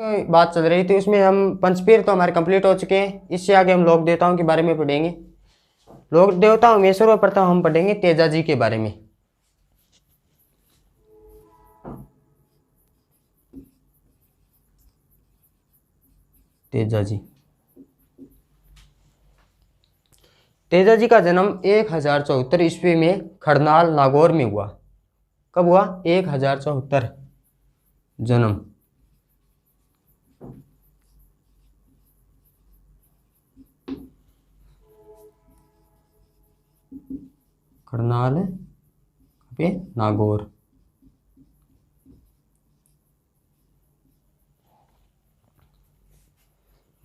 की बात चल रही थी, उसमें हम पंचपीर तो हमारे कंप्लीट हो चुके हैं। इससे आगे हम लोक देवताओं के बारे में पढ़ेंगे। लोक देवताओं में सर्वप्रथम हम पढ़ेंगे तेजा जी के बारे में। तेजा जी, तेजा जी का जन्म 1074 ईस्वी में खरनाल नागौर में हुआ। कब हुआ? 1074 जन्म। करनाल पे नागौर।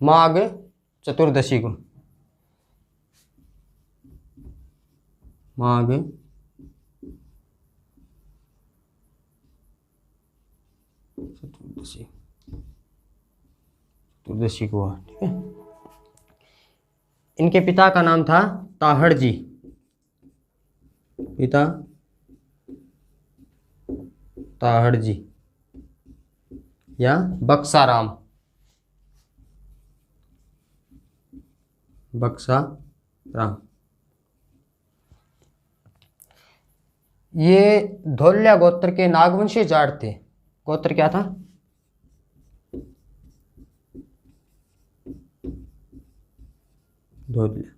माघ चतुर्दशी को, माघ चतुर्दशी, चतुर्दशी को हुआ। ठीक है। इनके पिता का नाम था ताहड़ जी। पिता ताहड़ जी या बक्साराम, बक्साराम। ये धौल्या गोत्र के नागवंशी जाट थे। गोत्र क्या था? धौल्या,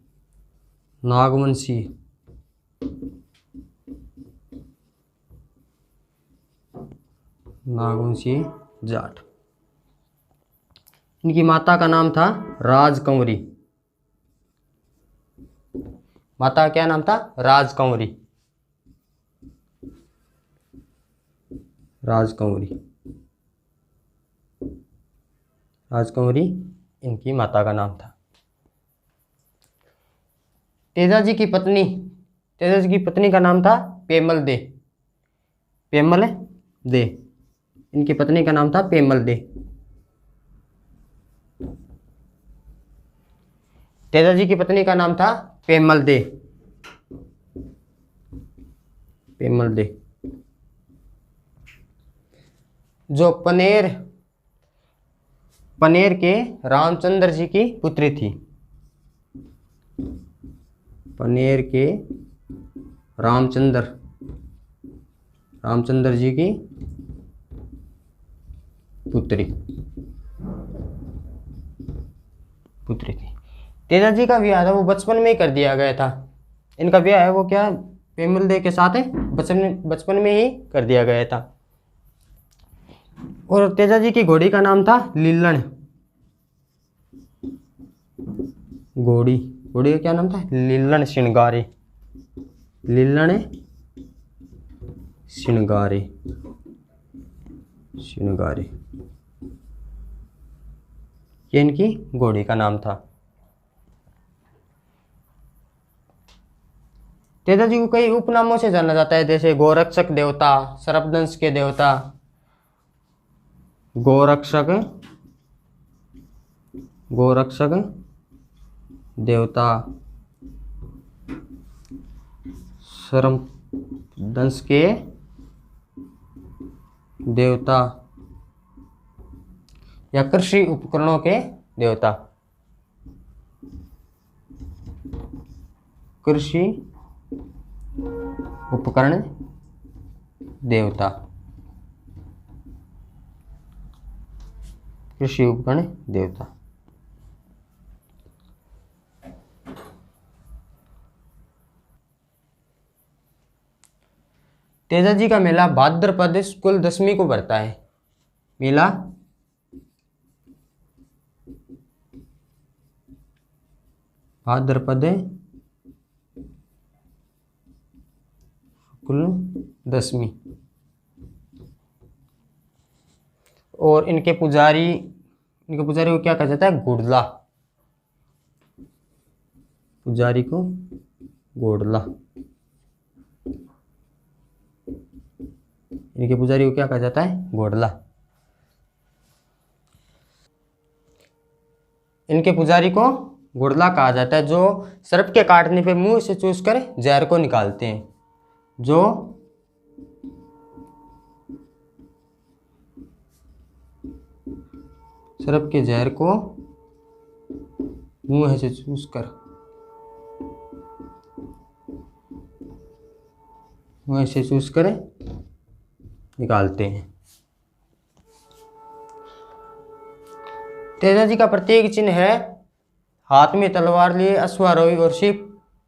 नागवंशी। नागवंशी जाट। इनकी माता का नाम था राजकंवरी। माता का क्या नाम था? राजकंवरी। राजकंवरी, राजकंवरी इनकी माता का नाम था। तेजा जी की पत्नी, तेजा जी की पत्नी का नाम था पेमल दे। पेमल दे, इनकी पत्नी का नाम था पेमल दे। तेजा जी की पत्नी का नाम था पेमल दे, पेमल दे, जो पनेर के रामचंद्र जी की पुत्री थी। पनेर के रामचंद्र जी की पुत्री थी। तेजा जी का विवाह था वो बचपन में ही कर दिया गया था। इनका विवाह है वो क्या पेमल दे के साथ है बचपन में ही कर दिया गया था। और तेजा जी की घोड़ी का नाम था लीलन। घोड़ी का क्या नाम था? लीलन श्रृंगारी। लीलन श्रृंगारी, श्रृंगारी, ये इनकी घोड़ी का नाम था। तेजा जी को कई उपनामों से जाना जाता है, जैसे गोरक्षक देवता, सर्पदंश के देवता, गोरक्षक देवता, सर्पदंश के देवता या कृषि उपकरणों के देवता। कृषि उपकरण देवता, कृषि उपकरण देवता। तेजा जी का मेला भाद्रपद शुक्ल दशमी को पड़ता है। मेला भाद्रपद शुक्ल दशमी। और इनके पुजारी को क्या कहा जाता है? घोड़ला। पुजारी को घोड़ला। इनके पुजारी को क्या कहा जाता है? घोड़ला। इनके पुजारी को घोड़ला कहा जाता है, जो सर्प के काटने पे मुंह से चूसकर जहर को निकालते हैं। जो सर्प के जहर को मुंह से चूस कर निकालते हैं। तेजाजी का प्रतीक चिन्ह है हाथ में तलवार लिए अश्वारोही और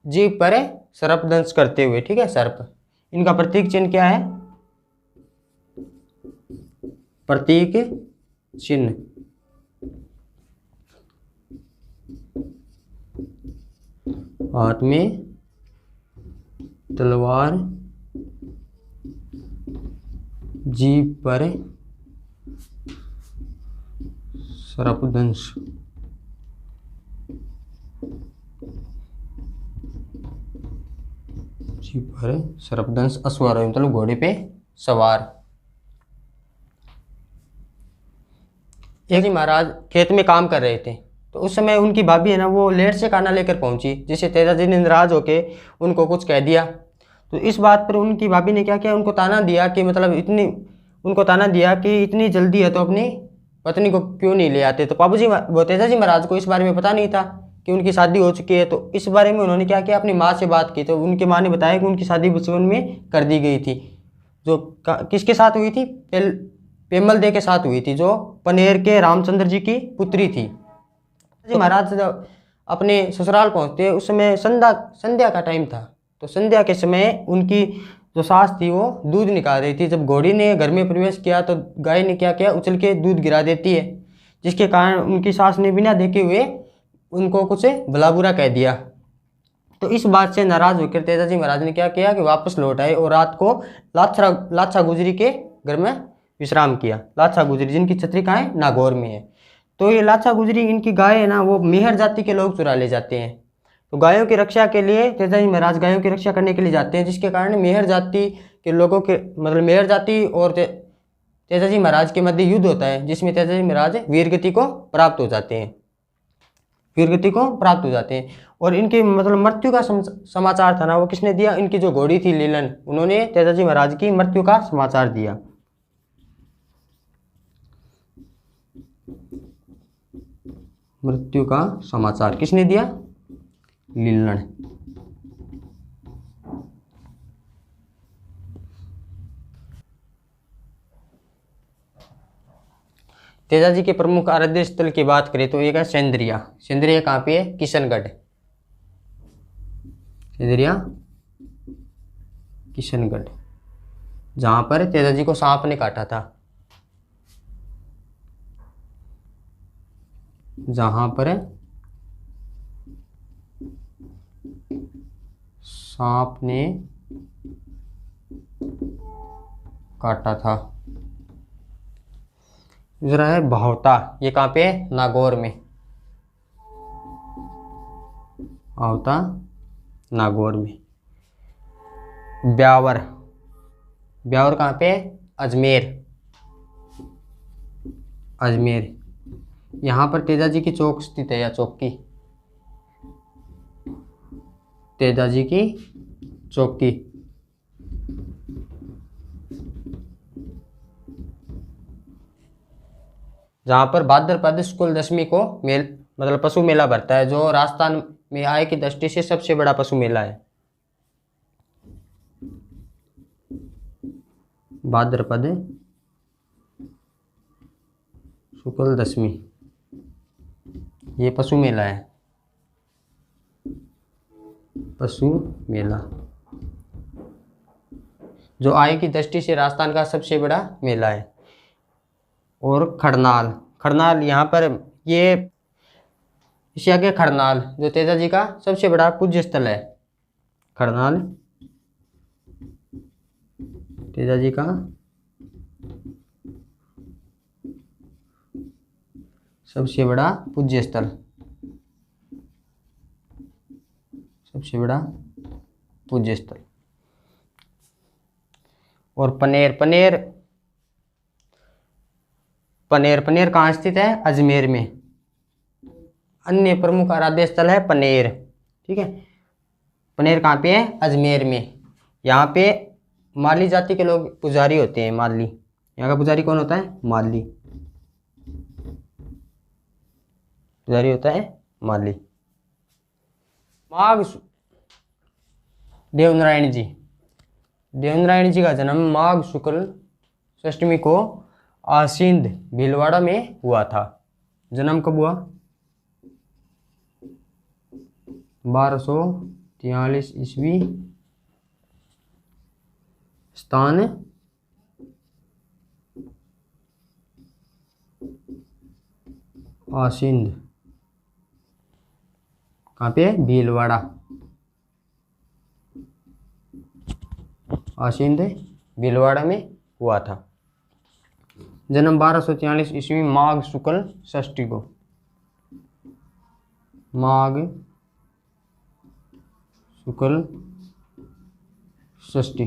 जीभ पर सर्प दंश करते हुए, ठीक है, सर्प। इनका प्रतीक चिन्ह क्या है? प्रतीक चिन्ह हाथ में तलवार, जीभ पर सर्पदंश। जीभ पर सर्पदंश अश्वारोही मतलब घोड़े पे सवार। एक जी महाराज खेत में काम कर रहे थे, तो उस समय उनकी भाभी है ना, वो लेट से खाना लेकर पहुंची, जिसे तेजाजी ने नाराज होके उनको कुछ कह दिया। तो इस बात पर उनकी भाभी ने क्या किया, उनको ताना दिया कि इतनी जल्दी है तो अपनी पत्नी को क्यों नहीं ले आते। तो वो तेजाजी महाराज को इस बारे में पता नहीं था कि उनकी शादी हो चुकी है। तो इस बारे में उन्होंने क्या किया, अपनी माँ से बात की। तो उनकी माँ ने बताया कि उनकी शादी बचपन में कर दी गई थी। जो किसके साथ हुई थी? पेमल दे के साथ हुई थी, जो पनेर के रामचंद्र जी की पुत्री थी। महाराज जब अपने ससुराल पहुंचते उस समय संध्या का टाइम था। तो संध्या के समय उनकी जो सास थी वो दूध निकाल रही थी। जब घोड़ी ने घर में प्रवेश किया तो गाय ने क्या किया, उछल के दूध गिरा देती है, जिसके कारण उनकी सास ने बिना देखे हुए उनको कुछ भला बुरा कह दिया। तो इस बात से नाराज होकर तेजाजी महाराज ने क्या किया कि वापस लौट आए और रात को लाछा गुजरी के घर में विश्राम किया। लाछा गुजरी जिनकी छतरी कहाँ है? नागौर में है। तो ये लाछा गुजरी, इनकी गाय है ना, वो मेहर जाति के लोग चुरा ले जाते हैं। तो गायों की रक्षा के लिए तेजाजी महाराज गायों की रक्षा करने के लिए जाते हैं, जिसके कारण मेहर जाति के लोगों के मतलब मेहर जाति और तेजाजी महाराज के मध्य युद्ध होता है, जिसमें तेजाजी महाराज वीरगति को प्राप्त हो जाते हैं। और इनकी मतलब मृत्यु का समाचार था ना, वो किसने दिया? इनकी जो घोड़ी थी लीलन, उन्होंने तेजाजी महाराज की मृत्यु का समाचार दिया। मृत्यु का समाचार किसने दिया? लीलन। तेजाजी के प्रमुख आराध्य स्थल की बात करें तो एक है सेंद्रिया। सेंद्रिया कहाँ पे है? किशनगढ़। सेंद्रिया किशनगढ़, जहां पर तेजाजी को सांप ने काटा था। जहां पर सांप ने काटा था। दूसरा है भावता, ये कहाँ पे है? नागौर में। भावता नागौर में। ब्यावर, ब्यावर कहाँ पे है? अजमेर। यहाँ पर तेजाजी की चौक स्थित है, या चौकी, तेजाजी की चौकी। जहाँ पर भाद्रपद शुक्ल दशमी को मतलब पशु मेला भरता है, जो राजस्थान में आय की दृष्टि से सबसे बड़ा पशु मेला है। भाद्रपद शुक्ल दशमी ये पशु मेला है। पशु मेला जो आय की दृष्टि से राजस्थान का सबसे बड़ा मेला है। और खरनाल यहाँ पर ये एशिया के खरनाल जो तेजाजी का सबसे बड़ा पूज्य स्थल है। खरनाल तेजाजी का सबसे बड़ा पूज्य स्थल, सबसे बड़ा पूज्य स्थल। और पनेर कहाँ स्थित है? अजमेर में। अन्य प्रमुख आराध्य स्थल है पनेर, ठीक है। पनेर कहाँ पे है? अजमेर में। यहाँ पे माली जाति के लोग पुजारी होते हैं। माली, यहाँ का पुजारी कौन होता है? माली। पुजारी होता है माली। माघ देवनारायण जी, देवनारायण जी का जन्म माघ शुक्ल षष्टमी को आसींद भीलवाड़ा में हुआ था। जन्म कब हुआ? 1243 ईस्वी। स्थान आसींद, कहाँ पे? भीलवाड़ा। आसींद भीलवाड़ा में हुआ था। जन्म 1243 ईस्वी माघ शुक्ल षष्ठी को। माघ शुक्ल षष्ठी।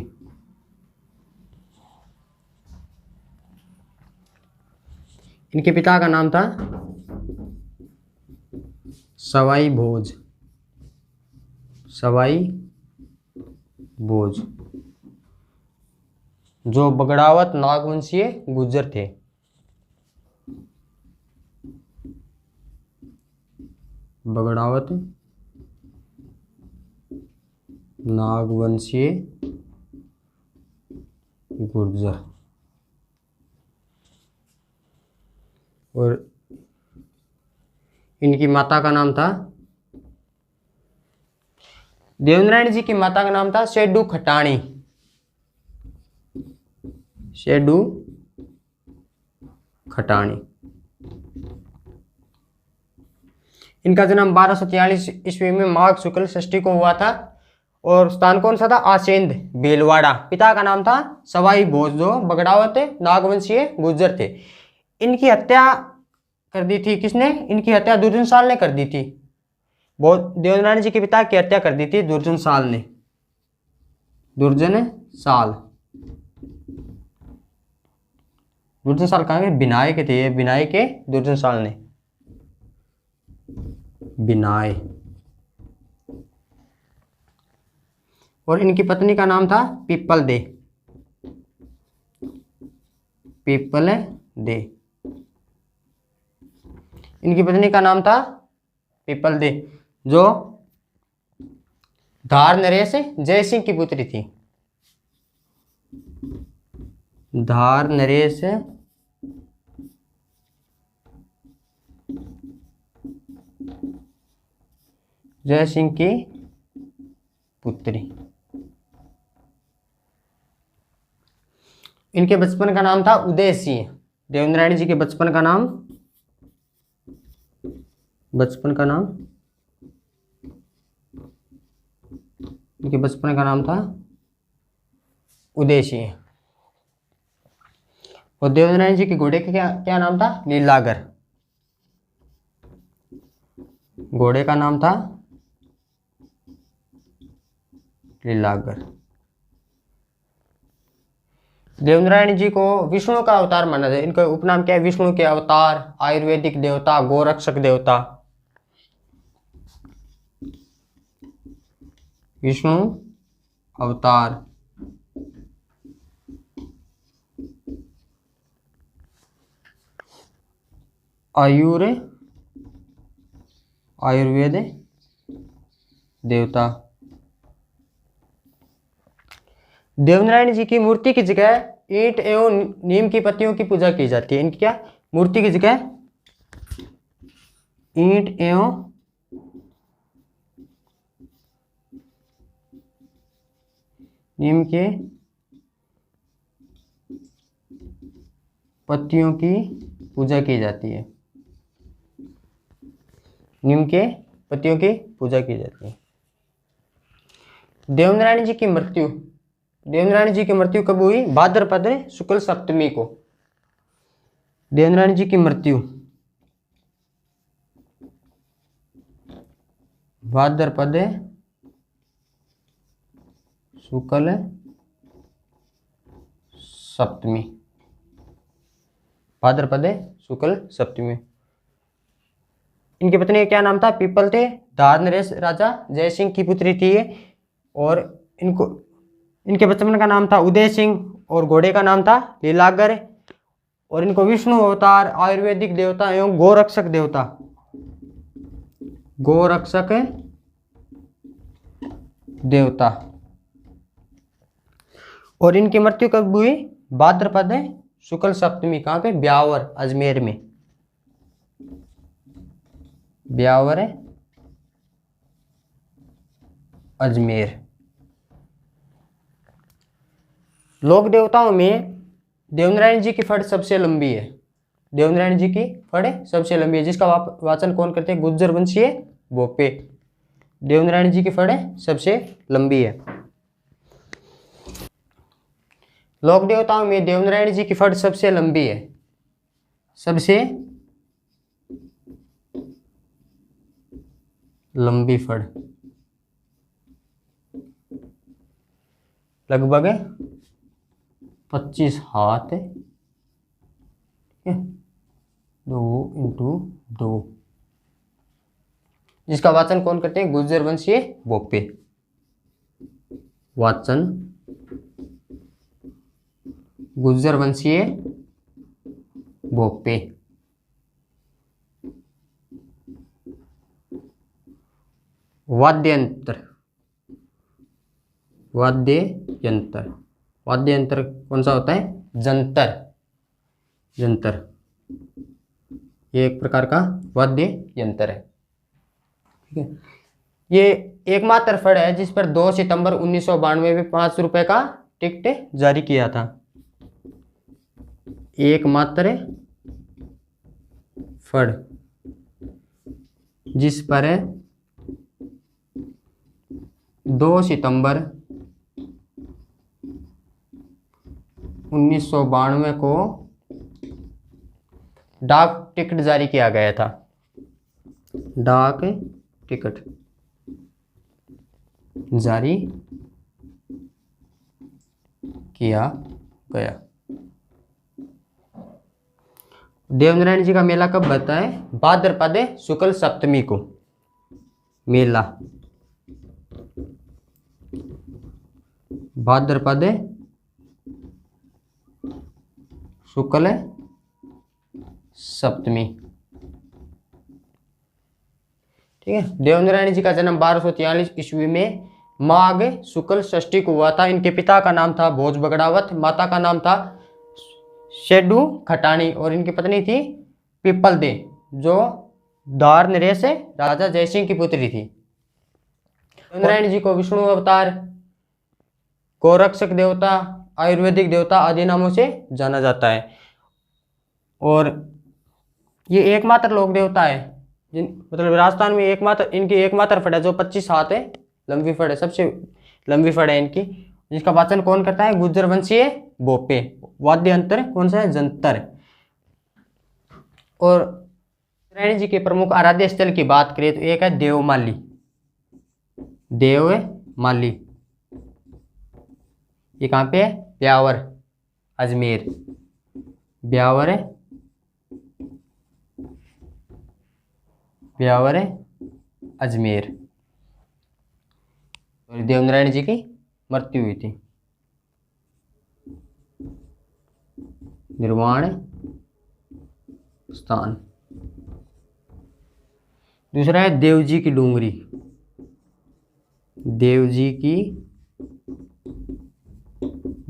इनके पिता का नाम था सवाई भोज। सवाई भोज जो बगड़ावत नागवंशीय गुर्जर थे। बगड़ावत नागवंशीय गुर्जर। और इनकी माता का नाम था, देवनारायण जी की माता का नाम था शेडू खटाणी। शेडू खटाणी। इनका जन्म 1243 ईस्वी में माघ शुक्ल षष्ठी को हुआ था। और स्थान कौन सा था? आसेंद भीलवाड़ा। पिता का नाम था सवाई भोज जो बगड़ावत नागवंशीय गुर्जर थे। इनकी हत्या कर दी थी किसने? इनकी हत्या दुर्जन साल ने कर दी थी। देवनारायण जी के पिता की हत्या कर दी थी दुर्जन साल ने। दुर्जन साल। दुर्जन साल कहाँ के? बिनाय के थे। बिनाय के दुर्जन साल ने। बिनाय। और इनकी पत्नी का नाम था पीपल दे। People they. इनकी पत्नी का नाम था पीपल दे जो धार नरेश जय सिंह की पुत्री थी। धार नरेश जय सिंह की पुत्री। इनके बचपन का नाम था उदय सिंह। देवनारायण जी के बचपन का नाम इनके बचपन का नाम था उदय सिंह। और देवनारायण जी के घोड़े का क्या नाम था? लीलागर। घोड़े का नाम था लीलागर। देवनारायण जी को विष्णु का अवतार माना जाए। इनका उपनाम क्या है? विष्णु के अवतार, आयुर्वेदिक देवता, गोरक्षक देवता। विष्णु अवतार, आयुर्वेद देवता। देवनारायण जी की मूर्ति की जगह ईंट एवं नीम की पत्तियों की पूजा की जाती है। इनकी क्या? मूर्ति की जगह ईंट एवं नीम के पत्तियों की पूजा की जाती है। नीम के पत्तियों की पूजा की जाती है। देवनारायण जी की मृत्यु कब हुई? भाद्रपद शुक्ल सप्तमी को। देवनारायण जी की मृत्यु भाद्रपद शुक्ल सप्तमी। भाद्रपद शुक्ल सप्तमी। इनकी पत्नी का क्या नाम था? पीपल थे। धार नरेश राजा जय सिंह की पुत्री थी ये। और इनके बचपन का नाम था उदय सिंह और घोड़े का नाम था लीलागर। और इनको विष्णु अवतार, आयुर्वेदिक देवता एवं गोरक्षक देवता गोरक्षक देवता। और इनकी मृत्यु कब हुई? भाद्रपद शुक्ल सप्तमी। कहाँ पे? ब्यावर, अजमेर में। ब्यावर अजमेर। लोक देवताओं में देवनारायण जी की फड़ सबसे लंबी है। देवनारायण जी की फड़ सबसे लंबी है, जिसका वाचन कौन करते हैं? गुज्जर वंशीय भोपे। देवनारायण जी की फड़ सबसे लंबी है। लोक देवताओं में देवनारायण जी की फड़ सबसे लंबी है। सबसे लंबी फड़ लगभग 25 हाथ है, 2x2, जिसका वाचन कौन करते हैं? गुज्जर वंशीय भोपे। वाचन गुज्जर वंशीय भोपे। वाद्ययंत्र। वाद्ययंत्र। वाद्ययंत्र कौन सा होता है? जंतर। जंतर ये एक प्रकार का वाद्य यंत्र है। ठीक है, ये एकमात्र फड़ है जिस पर 2 सितंबर 1992 में 5 रुपए का टिकट जारी किया था। एकमात्र फड़ जिस पर 2 सितंबर 1992 को डाक टिकट जारी किया गया था। डाक टिकट जारी किया गया। देवनारायण जी का मेला कब बनता है? भाद्रपद शुक्ल सप्तमी को मेला। भाद्रपद शुक्ल सप्तमी। ठीक है, देवनारायण जी का जन्म 1243 ईस्वी में माघ शुक्ल षष्ठी को हुआ था। इनके पिता का नाम था भोज बगड़ावत, माता का नाम था शेडू खटाणी और इनकी पत्नी थी पीपल दे, जो दार नरेश राजा जयसिंह की पुत्री थी। देवनारायण जी को विष्णु अवतार, गोरक्षक देवता, आयुर्वेदिक देवता आदि नामों से जाना जाता है। और ये एकमात्र लोक देवता है मतलब राजस्थान में एकमात्र इनकी एकमात्र फड़ है जो 25 हाथ है लंबी फड़ है, सबसे लंबी फड़ है इनकी, जिसका वाचन कौन करता है? गुज्जर वंशीय भोपे। वाद्य यंत्र कौन सा है? जंतर। और नारायण जी के प्रमुख आराध्य स्थल की बात करें तो एक है देवमाली। देवमाली ये कहाँ पे है? ब्यावर अजमेर। ब्यावर है, ब्यावर है अजमेर। देवनारायण जी की मृत्यु हुई थी। निर्वाण स्थान। दूसरा है देवजी की डूंगरी। देवजी की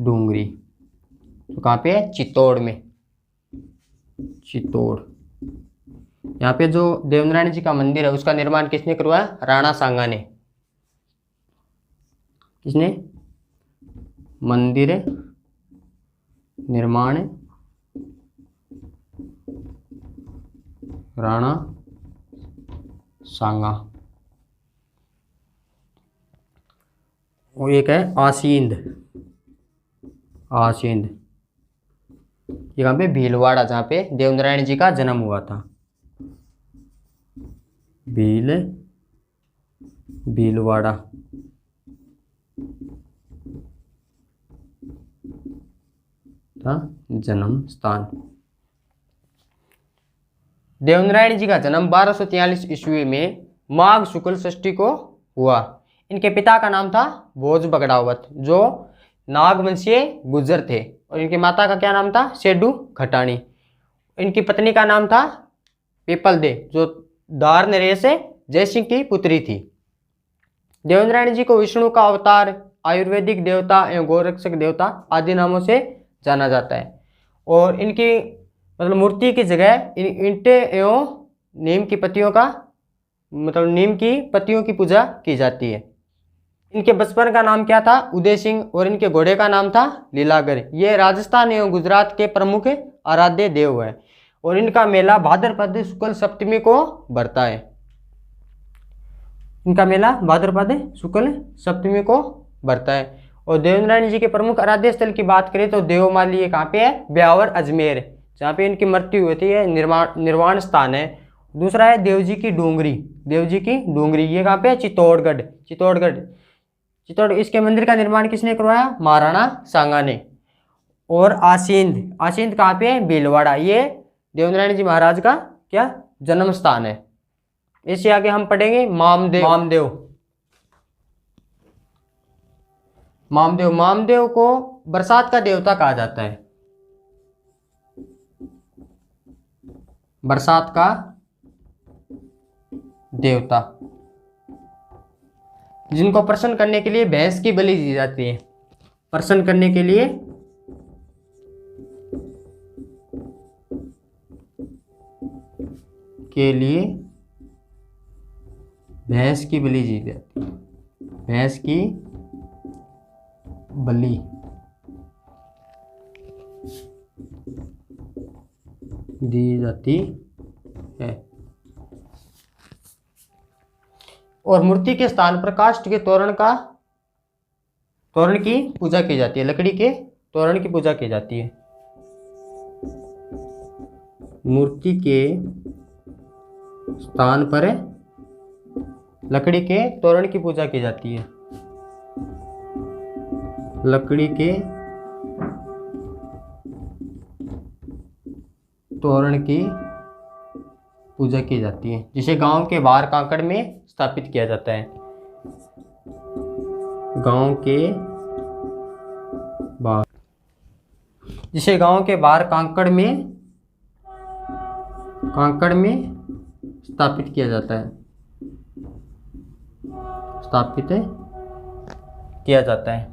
डूंगरी तो कहाँ पे है? चित्तौड़ में। चित्तौड़। यहाँ पे जो देवनारायण जी का मंदिर है उसका निर्माण किसने करवाया? राणा सांगा ने। किसने? मंदिर निर्माण राणा सांगा। और एक है आसींद। आसींद ये कहाँ पे? भीलवाड़ा, जहाँ पे देवनारायण जी का जन्म हुआ था। भीलवाड़ा था जन्म स्थान। देवनारायण जी का जन्म 1243 ईस्वी में माघ शुक्ल षष्ठी को हुआ। इनके पिता का नाम था भोज बगड़ावत, जो नागवंशीय गुज्जर थे, और इनकी माता का क्या नाम था? शेडू खटाणी। इनकी पत्नी का नाम था पीपल दे, जो दार नरेश जयसिंह की पुत्री थी। देवेंद्राणी जी को विष्णु का अवतार, आयुर्वेदिक देवता एवं गोरक्षक देवता आदि नामों से जाना जाता है। और इनकी मतलब मूर्ति की जगह ईंटे एवं नीम की पत्तियों का मतलब नीम की पत्तियों की पूजा की जाती है। इनके बचपन का नाम क्या था? उदय सिंह। और इनके घोड़े का नाम था लीलागर। ये राजस्थान एवं गुजरात के प्रमुख आराध्य देव है। और इनका मेला भाद्रपद शुक्ल सप्तमी को भरता है। इनका मेला भाद्रपद शुक्ल सप्तमी को भरता है। और देवेंद्राणी जी के प्रमुख आराध्य स्थल की बात करें तो देवमाली ये कहाँ पे है? ब्यावर अजमेर, जहाँ पे इनकी मृत्यु हुई थी। ये निर्वाण स्थान है। दूसरा है देवजी की डूंगरी। देवजी की डूंगरी ये कहाँ पे है? चित्तौड़गढ़। इसके मंदिर का निर्माण किसने करवाया? महाराणा सांगा ने। और आसींद कहाँ पे है? भीलवाड़ा। ये देवेंद्राणी जी महाराज का क्या जन्म स्थान है। इससे आगे हम पढ़ेंगे मामदेव को बरसात का देवता कहा जाता है। बरसात का देवता, जिनको प्रसन्न करने के लिए भैंस की बलि दी जाती है। प्रसन्न करने के लिए भैंस की बलि दी जाती है। भैंस की बलि दी जाती है। और मूर्ति के स्थान पर काष्ठ के तोरण की पूजा की जाती है। लकड़ी के तोरण की पूजा की जाती है। मूर्ति के स्थान पर लकड़ी के तोरण की पूजा की जाती है। लकड़ी के तोरण की पूजा की जाती है, जिसे गांव के बाहर कांकड़ में स्थापित किया जाता है। गांव के बाहर, जिसे गांव के बाहर कांकड़ में स्थापित किया जाता है।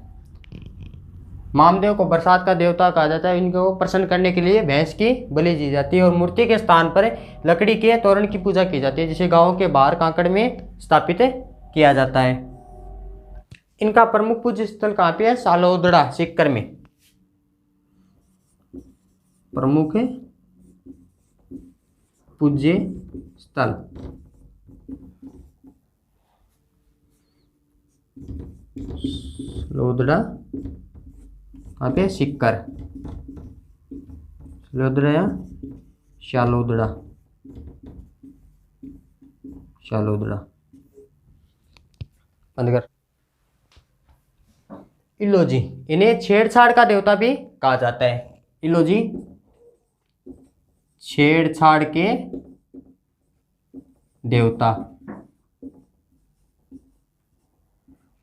मामदेव को बरसात का देवता कहा जाता है। इनको प्रसन्न करने के लिए भैंस की बलि दी जाती है। और मूर्ति के स्थान पर लकड़ी के तोरण की पूजा की जाती है, जिसे गांव के बाहर कांकड़ में स्थापित किया जाता है। इनका प्रमुख पूज्य स्थल कहाँ पे है? सालोदड़ा सीकर में। प्रमुख पूज्य स्थल लोदड़ा कहाँ पे? सीकर। लोदड़ा या शालोदड़ा। इलोजी, इन्हें छेड़छाड़ का देवता भी कहा जाता है। इलोजी छेड़छाड़ के देवता।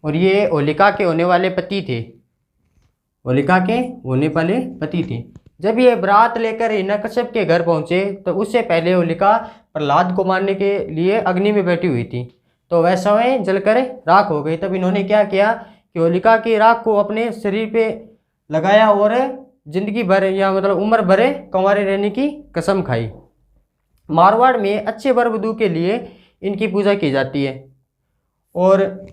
और ये होलिका के होने वाले पति थे। जब ये बारात लेकर हिरण्यकश्यप के घर पहुंचे तो उससे पहले होलिका प्रहलाद को मारने के लिए अग्नि में बैठी हुई थी। तो वह स्वयं जलकर राख हो गई। तब इन्होंने क्या किया कि होलिका की राख को अपने शरीर पे लगाया और जिंदगी भर या मतलब उम्र भर कंवारे रहने की कसम खाई। मारवाड़ में अच्छे वर वधू के लिए इनकी पूजा की जाती है। और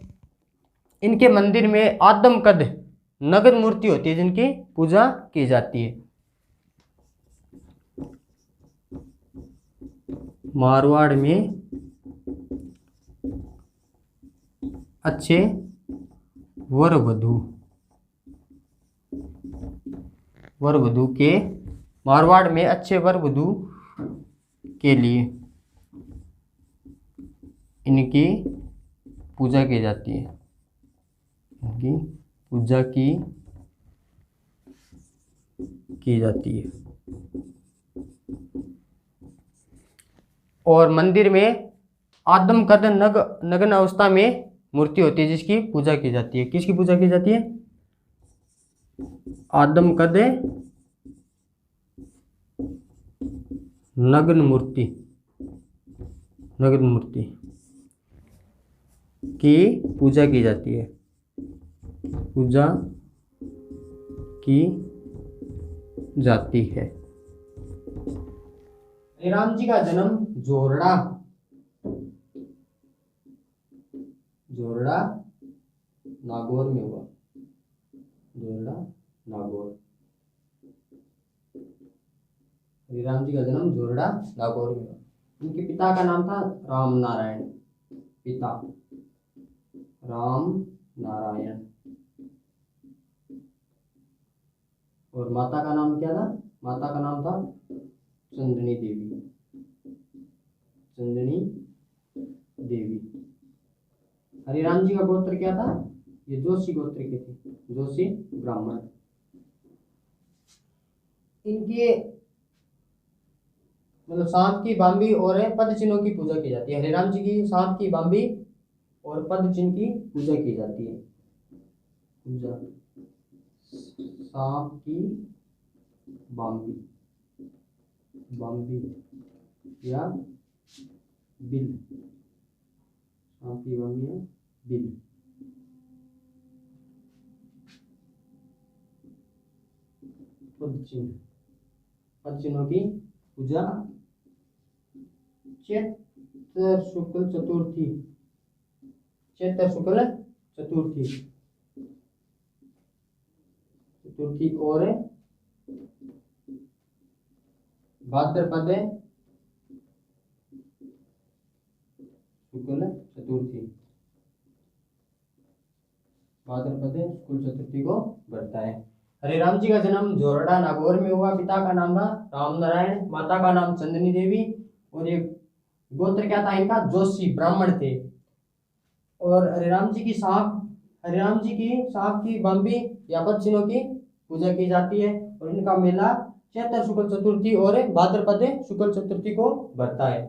इनके मंदिर में आदमकद नगद मूर्ति होती है, जिनकी पूजा की जाती है। मारवाड़ में अच्छे वर वधू के मारवाड़ में अच्छे वर वधू के लिए इनकी पूजा की जाती है। इनकी पूजा की जाती है। और मंदिर में आदमकद नग्न अवस्था में मूर्ति होती है, जिसकी पूजा की जाती है। किसकी पूजा की जाती है? आदमकद नग्न मूर्ति। की पूजा की जाती है, पूजा की जाती है। श्री राम जी का जन्म जोरड़ा जोरड़ा नागौर में हुआ, जोरड़ा नागौर। श्री राम जी का जन्म जोरड़ा नागौर में हुआ। उनके पिता का नाम था राम नारायण, पिता राम नारायण, और माता का नाम क्या था? माता का नाम था चंदनी देवी, चंदनी देवी। हरिराम जी का गोत्र क्या था? ये जोशी गोत्र के थे, जोशी ब्राह्मण। इनके मतलब सांप की बांबी और पद चिन्हों की पूजा की जाती है। हरिराम जी की सांप की बांबी और पद चिन्ह की पूजा की जाती है। पूजा सांप की बांबी, बांबी या बिल, सांप की बांबी या बिल। पद चिन्ह, पद चिन्हों की पूजा चैत्र शुक्ल चतुर्थी, चैत्र शुक्ल चतुर्थी, चतुर्थी और भाद्रपद शुक्ल चतुर्थी, भाद्रपद शुक्ल चतुर्थी को बढ़ता है। हरिराम जी का जन्म जोरड़ा नागौर में हुआ। पिता का नाम था राम नारायण, माता का नाम चंदनी देवी, और ये गोत्र क्या था इनका? जोशी ब्राह्मण थे। और हरिराम जी की सांप की बांबी या पद चिन्हों की पूजा की जाती है, और इनका मेला चैत्र शुक्ल चतुर्थी और भाद्रपद शुक्ल चतुर्थी को बढ़ता है।